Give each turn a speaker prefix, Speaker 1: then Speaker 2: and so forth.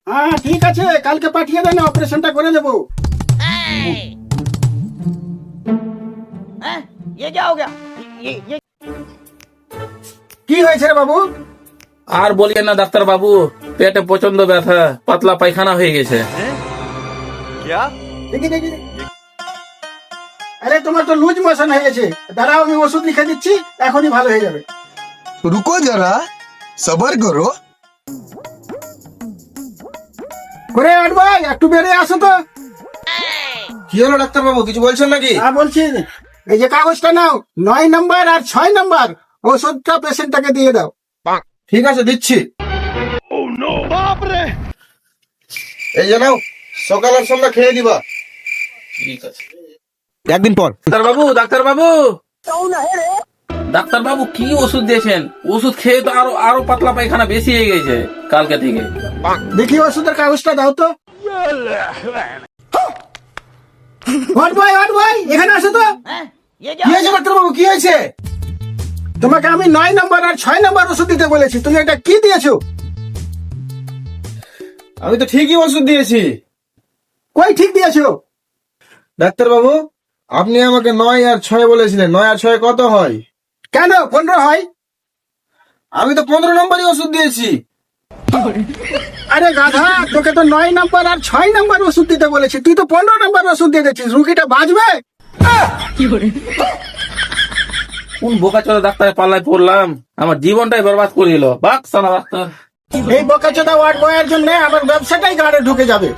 Speaker 1: হ্যাঁ ঠিক আছে, কালকে পাঠিয়ে দেন, অপারেশনটা করে দেবো।
Speaker 2: ये क्या हो गया? ये
Speaker 1: কি হয়েছে রে বাবু?
Speaker 3: আর বলিয়ে না ডাক্তার বাবু, পেটে প্রচন্ড ব্যথা, পাতলা পায়খানা হয়ে গেছে।
Speaker 1: দেখি দেখি। আরে তোমার তো লুজ মোশন হয়ে গেছে, দাঁড়াও আমি ওষুধ লিখে দিচ্ছি, এখনই ভালো হয়ে যাবে।
Speaker 4: रुको जरा सबर करो।
Speaker 1: করে আট ভাই, একটু বেরিয়ে আসো তো।
Speaker 4: কি হলো ডাক্তার বাবু, কিছু বলছেন নাকি?
Speaker 1: হ্যাঁ বলছি, এই যে কাগজটা নাও, 9 নাম্বার আর 6 নাম্বার ওষুধটা পেশেন্টটাকে দিয়ে দাও।
Speaker 4: ঠিক আছে দিচ্ছি। এই যে নাও, সকাল আর সন্ধ্যা খেয়ে দিবা।
Speaker 3: ঠিক আছে।
Speaker 4: একদিন পর।
Speaker 3: ডাক্তার বাবু, ডাক্তার বাবু, ডাক্তার বাবু কি ওষুধ দিয়েছেন? ওষুধ খেয়ে তো আরো আরো পাতলা পায়খানা বেশি হয়ে গেছে কালকে থেকে।
Speaker 1: দেখি ওষুধের কাগজটা দাও তো। হট ভাই এখানে আসো তো।
Speaker 2: ये
Speaker 4: কি
Speaker 2: क्या?
Speaker 4: হয়েছে ডাক্তার বাবু, কি হয়েছে?
Speaker 1: তোমাকে আমি 9 নাম্বার আর 6 নাম্বার ওষুধ দিতে বলেছি, তুমি এটা কি দিয়েছো?
Speaker 4: আমি তো ঠিকই ওষুধ দিয়েছি।
Speaker 1: কই ঠিক দিয়েছো?
Speaker 4: ডাক্তার বাবু, আপনি আমাকে 9 আর 6 বলেছিলেন, 9 আর 6 কত হয়?
Speaker 1: কেন 15 হয়?
Speaker 4: আমি তো 15 নম্বরই ওষুধ দিয়েছি।
Speaker 1: আরে গাধা, তোকে তো 9 নাম্বার আর 6 নাম্বার ওষুধ দিতে বলেছি, তুই তো 15 নাম্বার ওষুধ দিয়ে দিচ্ছিস। রুগীটা বাঁচবে?
Speaker 3: কোন বোকা চোদা ডাক্তারের পাল্লায় পড়লাম, আমার জীবনটাই বরবাদ করে দিল। বাক সালা ডাক্তার।
Speaker 1: এই বকাচোদা ওয়ার্ড বয়ের জন্য আমার ব্যবসাটাই গাড়ে ঢুকে যাবে।